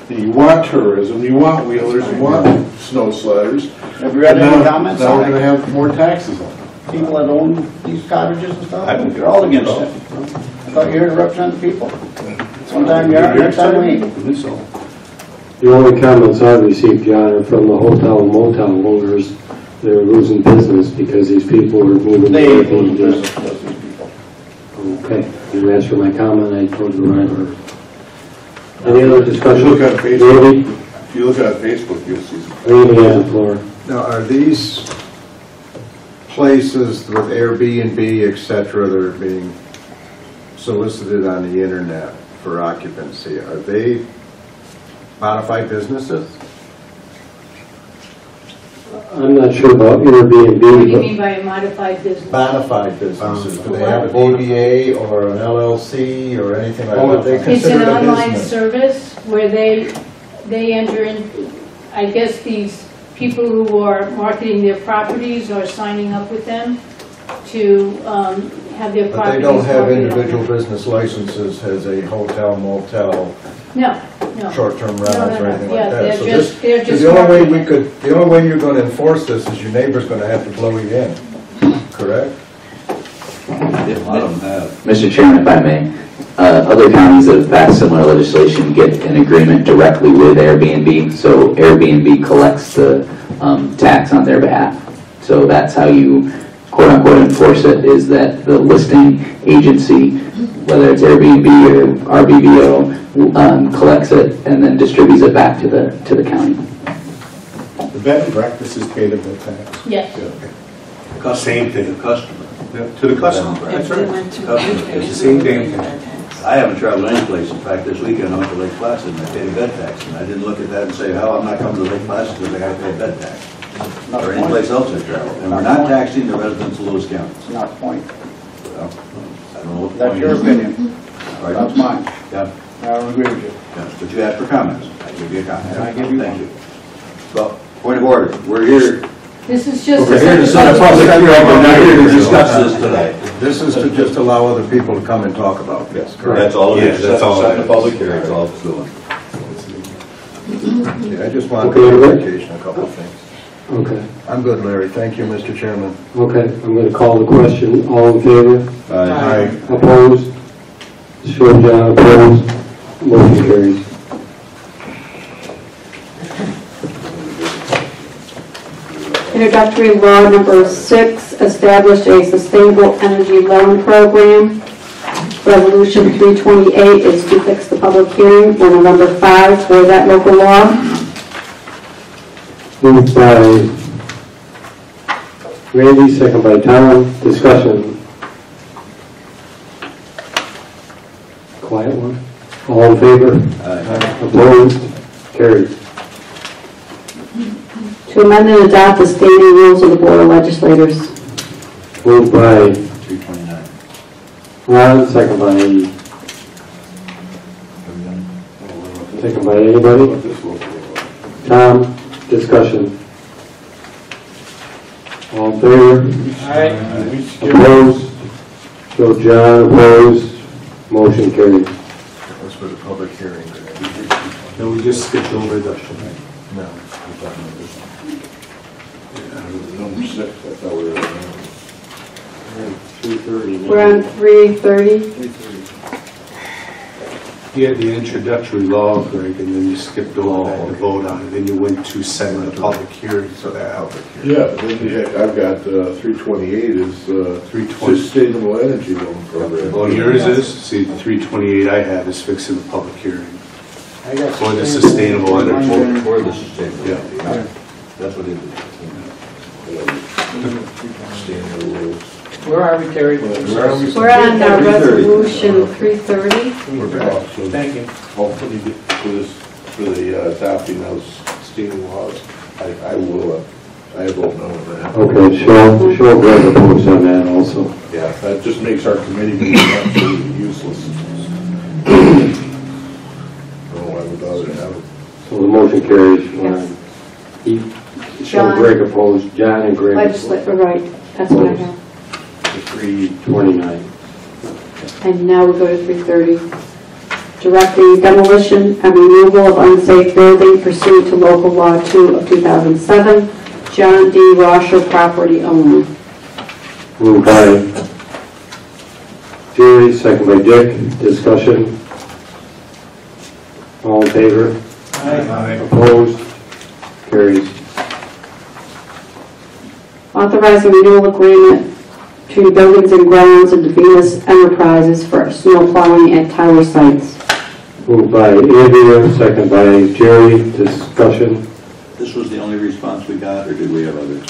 And you want tourism, you want wheelers, you want snow sledders. Have you read And any now- comments Now on we're gonna it? have more taxes on it. People that own these cottages and stuff? I don't They're all against it. I thought you were here to represent the people. Sometime you are, next time we ain't. So, The only comments I've received, John, are from the hotel and motel owners. They're losing business because these people are moving. They to ain't losing Airbnb. business because these people. Okay, you asked for my comment, I told you what I heard. Any other If you discussion? look on Facebook, Randy? if you look on Facebook, you'll see some. Randy has the floor. Now, are these places with Airbnb, et cetera, that are being solicited on the internet for occupancy, are they modified businesses? I'm not sure about Airbnb, What do you but mean by a modified business? Modified businesses, do they have a DBA or an LLC or anything like that? They It's considered an a online business. service where they enter in, I guess these people who are marketing their properties are signing up with them to have their But properties they don't have marketed individual online. business licenses as a hotel, motel, No, no. short-term rentals no, or anything yeah, like that. So they're this, just- they're so just the only way marketing. the only way you're gonna enforce this is your neighbor's gonna have to blow you in, correct? A lot of them have. Mr. Chairman, if I may, other counties that have passed similar legislation get an agreement directly with Airbnb, so Airbnb collects the tax on their behalf. So that's how you quote-unquote enforce it, is that the listing agency, whether it's Airbnb or RBVO, collects it and then distributes it back to the county. The bed and breakfast is paid a bill tax. Yes. Same thing. The customer. To the customer. If they went to Customer. It's the same thing. I haven't traveled any place. In fact, this weekend I went to Lake Placid and I paid a bed tax. And I didn't look at that and say, hell, I'm not coming to Lake Placid because I got to pay a bed tax. Or any place else I travel. And we're not taxing the residents of Lewis County. It's not a point. Well, I don't know what the That's point your is. opinion. All right. That's mine. Yeah, I don't agree with you. yeah, but you asked for comments. I give you a comment. And I give you Thank one. you. Well, point of order. We're here, This is just. we're here to set a public hearing. We're not here to discuss this today. This is to just allow other people to come and talk about this, correct? That's all it is. Yeah, that's all it Set the is. public hearing, that's all it's doing. Yeah, I just wanted Okay, Larry? clarification, a couple of things. okay. I'm good, Larry. Thank you, Mr. Chairman. Okay, I'm going to call the question. All in favor? Aye. Opposed? Show of John opposed. Motion carries. Introductory law number 6, establish a sustainable energy loan program. Resolution 328 is to fix the public hearing for November 5 for that local law. Moved by Randy, second by Tom. Discussion. Quiet one. All in favor? Opposed? Carried. To amend and adopt the standing rules of the Board of Legislators. Moved by 329. Ron, second by anybody? Tom, discussion. All in favor? Opposed? Show John opposed. Motion carried. That was for the public hearing. No, we just skipped over reduction. No. Number 6, I thought we were on. 3:30. We're on 330. You had the introductory law, Greg, and then you skipped over that to vote on it, then you went to setting the public hearing. So that public hearing. Yeah, but then I've got 328 is 320. sustainable energy loan program. Well, yours is, see, the 328 I have is fixing the public hearing. I got For the sustainable energy. For the sustainable. Yeah. That's what it is. Where are we, Terry? We're on resolution 330. We're back. So Thank you. hopefully get for this, for the adopting those standing laws, I will, I vote no on that. Okay, show Greg opposed on that also. Yeah, that just makes our committee meeting absolutely useless. I don't know why we bother have it. So the motion carries. Yes. Show John. Greg opposed, John and Greg Legislature, right, that's what I have. 329. And now we go to 330. Directing demolition and removal of unsafe building pursuant to local law 2 of 2007, John D. Rosher, property owner. Moved by Jerry, second by Dick. Discussion. All in favor? Aye. Opposed? Carries. Authorizing renewal agreement between Buildings and Grounds and Venus Enterprises for snow plowing at tower sites. Moved by Andrea, second by Jerry. Discussion. This was the only response we got, or did we have others?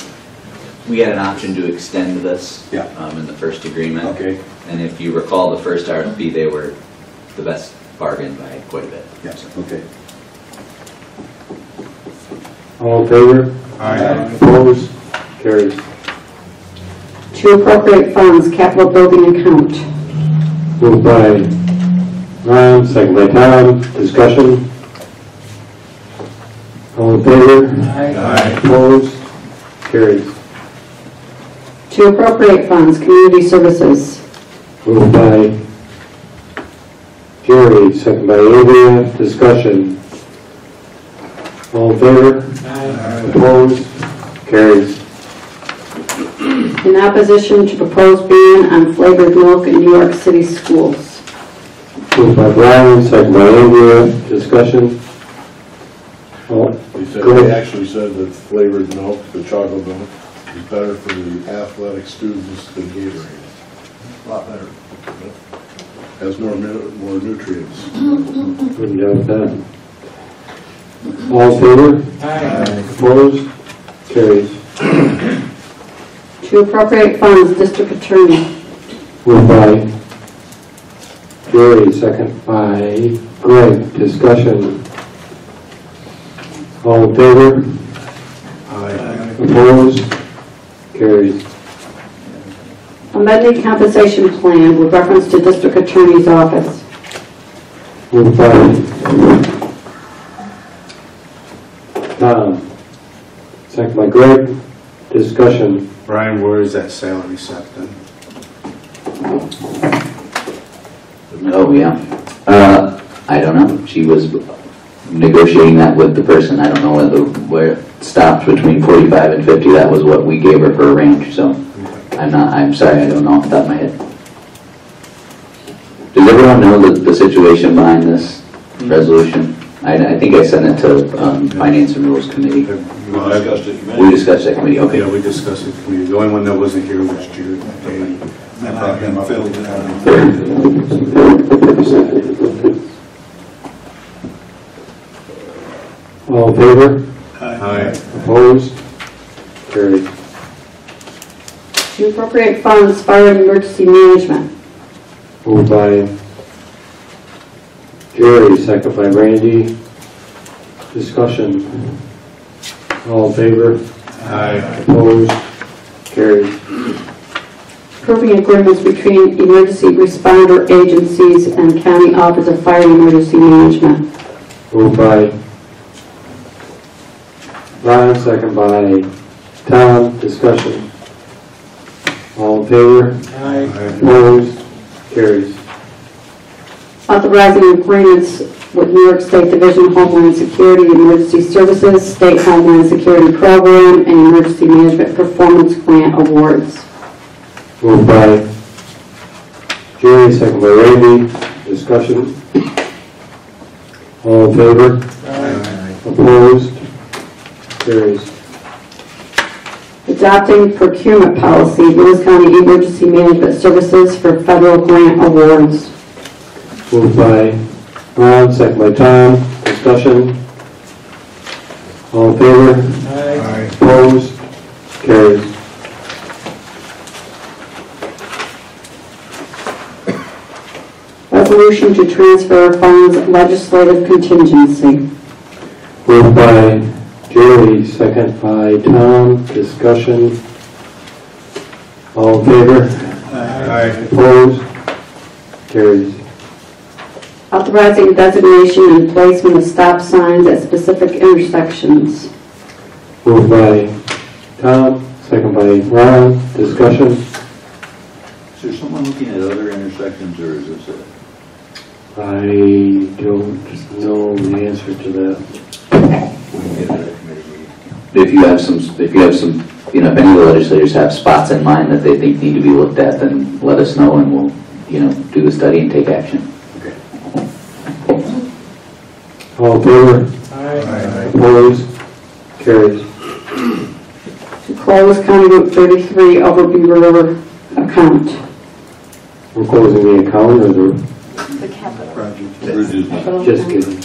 We had an option to extend this Yeah. in the first agreement. Okay. And if you recall the first RFP, they were the best bargain by quite a bit. Yes, okay. All in favor? Aye. Opposed? Carries. To appropriate funds, capital building account. Moved by Ron, second by Tom. Discussion? All in favor? Aye. Opposed? Carries. To appropriate funds, community services. Moved by Jerry, second by Andrea. Discussion? All in favor? Opposed? Carries. In opposition to proposed ban on flavored milk in New York City schools. Moved by Brian, second by Andrea. Discussion? All, They actually said that flavored milk, the chocolate milk, is better for the athletic students than Gatorade. A lot better. Has more nutrients. Wouldn't doubt that. All in favor? Aye. Opposed? Carries. To appropriate funds, district attorney. Moved by Jerry, second by Greg. Discussion. All in favor? Aye. Opposed? Carries. Amended compensation plan with reference to district attorney's office. Moved by Tom, second by Greg. Discussion. Brian, where is that salary set then? Oh, yeah. I don't know. She was negotiating that with the person. I don't know where it stopped between 45 and 50. That was what we gave her for a range, so I'm sorry, I don't know off the top of my head. Does everyone know the situation behind this resolution? I think I sent it to Finance and Rules Committee. We discussed that committee, okay. Yeah, we discussed it. The only one that wasn't here was Jerry. And I brought him filled it out. All in favor? Aye. Opposed? Carries. To appropriate funds, fire and emergency management. Moved by Jerry, second by Randy. Discussion. All in favor? Aye. Opposed? Carries. Approving agreements between emergency responder agencies and County Office of Fire and Emergency Management. Moved by Ron, second by Tom. Discussion. All in favor? Aye. Opposed? Carries. Authorizing agreements with New York State Division of Homeland Security Emergency Services, State Homeland Security Program, and Emergency Management Performance Grant Awards. Moved by Jerry, second by Randy. Discussion. All in favor? Aye. Opposed? Carries. Adopting procurement policy, Lewis County Emergency Management Services for federal grant awards. Moved by Ron, second by Tom. Discussion. All in favor? Aye. Opposed? Carries. Resolution to transfer funds legislative contingency. Moved by Jerry, second by Tom. Discussion. All in favor? Aye. Opposed? Carries. Authorizing designation and placement of stop signs at specific intersections. Moved by Tom, second by Ron. Discussion. Is there someone looking at other intersections, or is this it? I don't know the answer to that. We can get to that committee meeting. If you have some, if any of the legislators have spots in mind that they think need to be looked at, then let us know and we'll, do the study and take action. All in favor? Aye. Opposed? Carries. To close County Route 33 Overview River account. We're closing the account or The capital. Project. just kidding?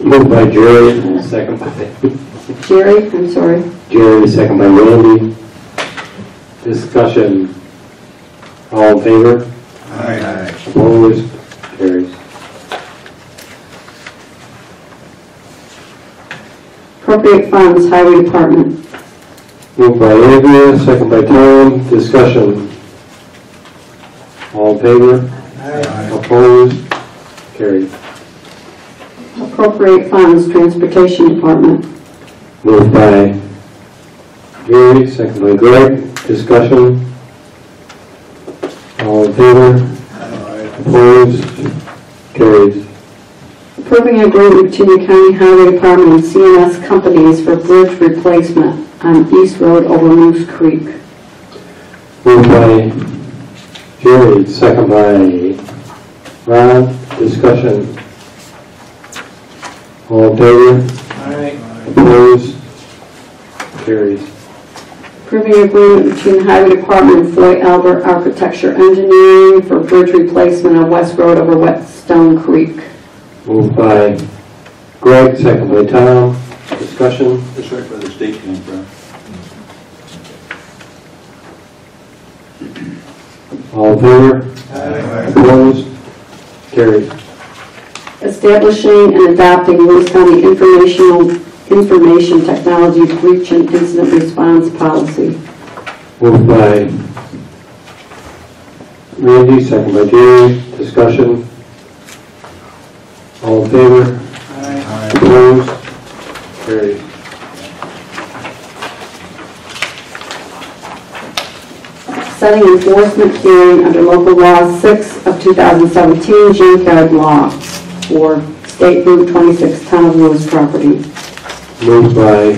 Moved by Jerry, second by Jerry, I'm sorry. Jerry, second by Randy. Discussion. All in favor? Aye. Opposed? Carries. Appropriate funds, Highway Department. Moved by Andrea, second by Tom. Discussion. All in favor? Opposed? Carried. Appropriate funds, Transportation Department. Moved by Gary, second by Greg. Discussion. All in favor? Opposed? Carried. Approving agreement between the County Highway Department and CNS Companies for bridge replacement on East Road over Moose Creek. Moved by Jerry, second by Ron. Discussion. All in favor? Opposed? Carries. Approving agreement between the Highway Department and Floyd Albert Architecture Engineering for bridge replacement on West Road over Whetstone Creek. Moved by Greg, second by Tom. Discussion. That's right where the state came from. All in favor? Opposed? Carried. Establishing and adopting Lewis County Information Technology Breach and Incident Response Policy. Moved by Randy, second by Jerry. Discussion. All in favor? Opposed? Carried. Setting enforcement hearing under local law 6 of 2017, junkyard law for State Route 26, Town of Lewis property. Moved by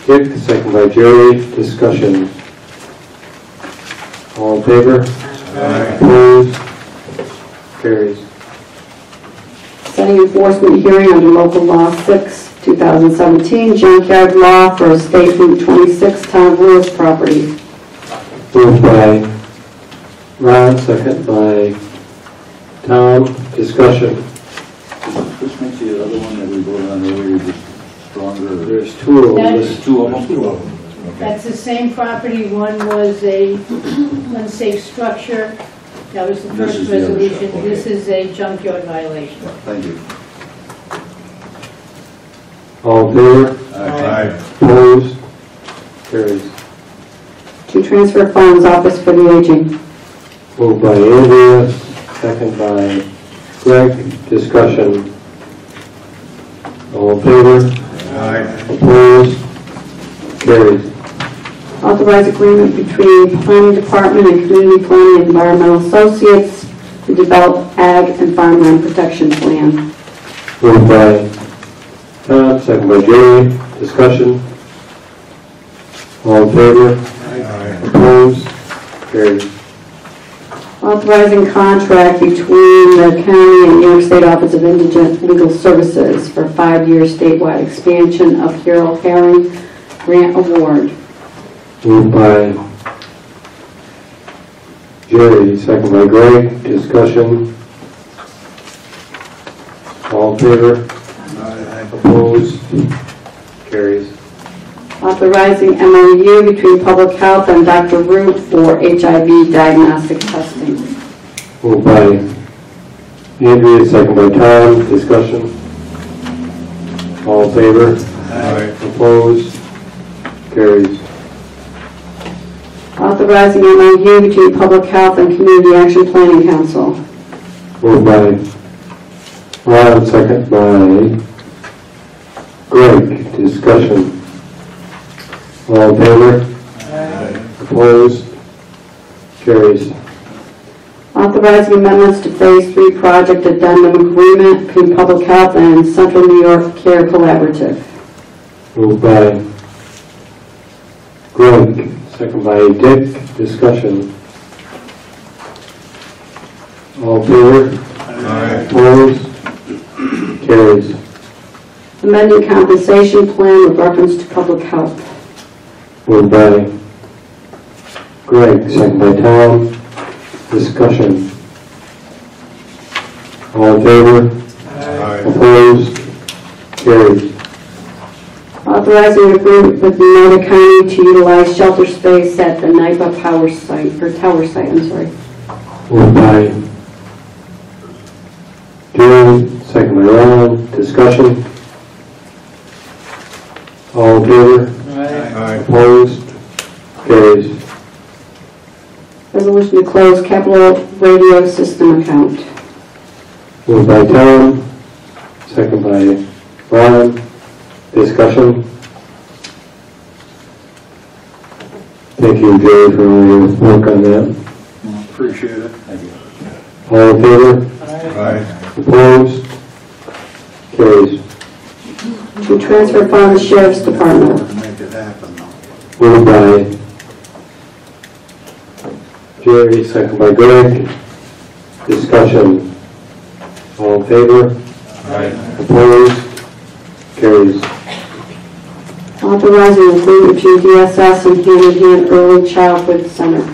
Dick, second by Jerry. Discussion. All in favor? Opposed? Carries. Setting enforcement hearing under local law 6, 2017, junkyard law for State Route 26, Town of Lewis property. Moved by Ron, second by Tom. Discussion. This makes the other one that we voted on earlier just stronger. There's two of them. That's- Two of them? That's the same property. One was a unsafe structure. That was the This first is the other resolution. stuff, okay. This is a junkyard violation. Thank you. All in favor? Opposed? Carries. To transfer funds, Office for the Aging. Moved by Andrea, second by Greg. Discussion. All in favor? Opposed? Carries. Authorize agreement between Planning Department and Community Planning and Environmental Associates to develop Ag and Farmland Protection Plan. Moved by Tom, second by Jerry. Discussion. All in favor? Opposed? Carries. Authorizing contract between the county and New York State Office of Indigent Legal Services for 5-year statewide expansion of Carroll Herring Grant Award. Moved by Jerry, second by Greg. Discussion. All in favor? Opposed? Carries. Authorizing MOU between Public Health and Dr. Root for HIV diagnostic testing. Moved by Andrea, second by Tom. Discussion. All in favor? Opposed? Carries. Authorizing MOU between Public Health and Community Action Planning Council. Moved by Ron, second by Greg. Discussion. All in favor? Opposed? Carries. Authorizing amendments to Phase 3 Project Addendum Agreement between Public Health and Central New York Care Collaborative. Moved by Greg, second by Dick. Discussion. All in favor? Opposed? Carries. Amending compensation plan with reference to public health. Moved by Greg, second by Tom. Discussion. All in favor? Opposed? Carries. Authorizing agreement with Monroe County to utilize shelter space at the NIPA power site, or tower site, I'm sorry. Moved by Jerry, second by Ron. Discussion. All in favor? Aye. Opposed? Carries. Resolution to close capital radio system account. Moved by Tom, second by Ron. Discussion. Thank you, Jerry, for all your work on that. Appreciate it. All in favor? Aye. Opposed? Carries. To transfer funds, Sheriff's Department. Make it happen though. Moved by Jerry, second by Greg. Discussion. All in favor? Aye. Opposed? Carries. Authorizing agreement between DSS and Hand in Hand Early Childhood Center.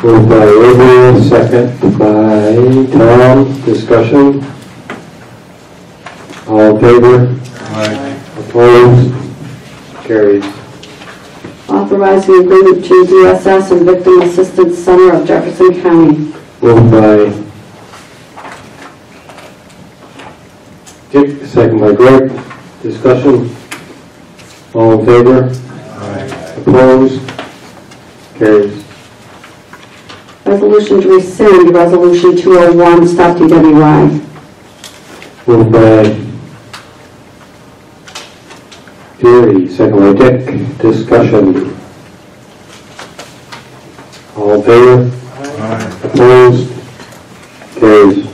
Moved by Avery, second by Tom. Discussion. All in favor? Aye. Opposed? Carries. Authorizing agreement between DSS and Victim Assistance Center of Jefferson County. Moved by Dick, second by Greg. Discussion. All in favor? Aye. Opposed? Carries. Resolution to rescind Resolution 201, stop DWI. Moved by Jerry, second by Dick. Discussion. All in favor? Aye. Opposed? Carries.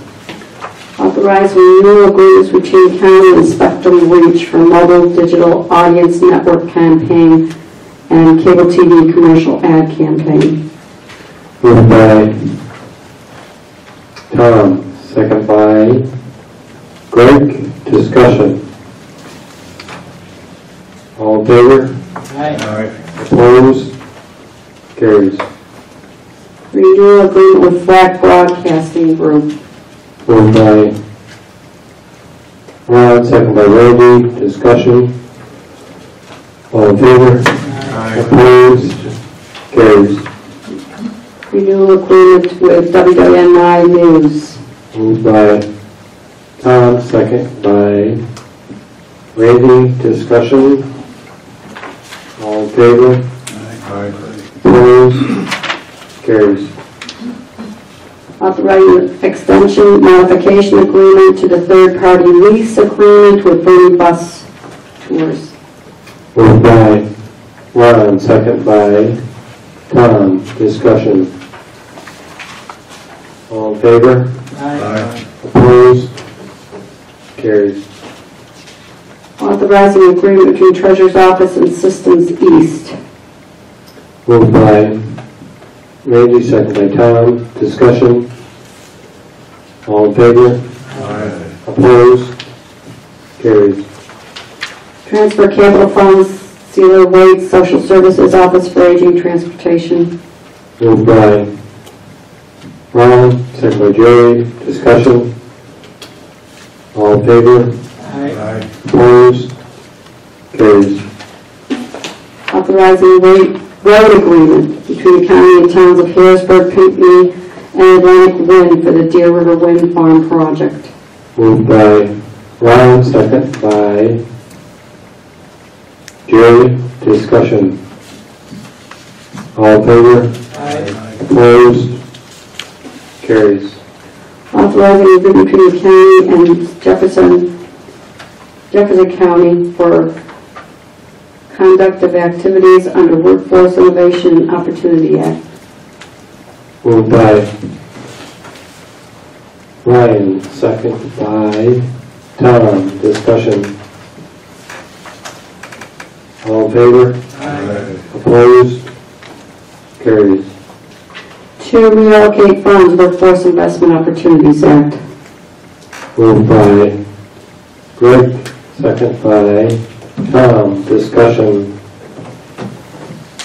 Authorize renewal agreements between County and Spectrum Reach for mobile digital audience network campaign and cable TV commercial ad campaign. Moved by Tom, second by Greg. Discussion. All in favor? Aye. Opposed? Carries. Renewal agreement with Flat Broadcasting Group. Moved by Ron, second by Randy. Discussion. All in favor? Aye. Opposed? Carries. Renewal agreement with WWNI News. Moved by Tom, second by Randy. Discussion. All in favor? Aye. Opposed? Carries. Authorizing extension modification agreement to the third-party lease agreement with Boone Bus Tours. Moved by Ron, second by Tom. Discussion. All in favor? Aye. Opposed? Carries. Authorizing agreement between Treasurer's Office and Systems East. Moved by Randy, second by Tom. Discussion. All in favor? Aye. Opposed? Carries. Transfer capital funds, Sealer Waite, Social Services Office for Aging Transportation. Moved by Ron, second by Jerry. Discussion. All in favor? Aye. Opposed? Carries. Authorizing road agreement between the county and towns of Harrisburg, Pinckney, and Atlantic Wind for the Deer River Wind Farm project. Moved by Ron, second by Jerry. Discussion. All in favor? Aye. Opposed? Carries. Authorizing agreement between the county and Jefferson County for conduct of activities under Workforce Innovation and Opportunity Act. Moved by Ryan, second by Tom. Discussion. All in favor? Aye. Opposed? Carries. To reallocate funds, Workforce Investment Opportunities Act. Moved by Greg, second by Tom. Discussion.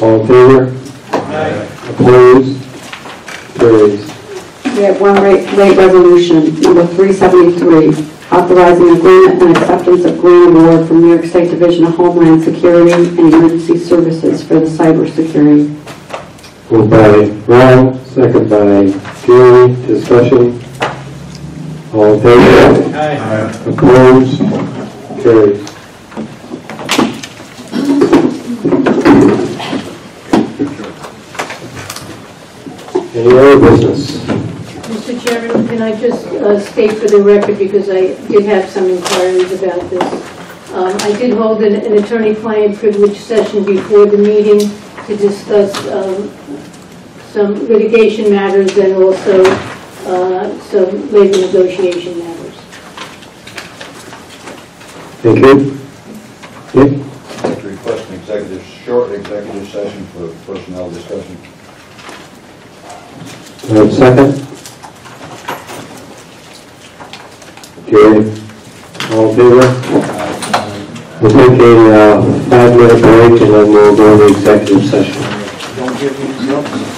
All in favor? Aye. Opposed? Carries. We have one rate resolution, number 373, authorizing agreement and acceptance of grant award from New York State Division of Homeland Security and Emergency Services for the cybersecurity. Moved by Ron, second by Jerry. Discussion. All in favor? Aye. Opposed? Carries. Any other business? Mr. Chairman, can I just state for the record, because I did have some inquiries about this. I did hold an attorney-client privilege session before the meeting to discuss some litigation matters and also some labor negotiation matters. Thank you. Yep. I'd like to request an short executive session for personnel discussion. Second. Gary, all in favor? We'll take a 5-minute break and then we'll go to the executive session. Don't give me these notes.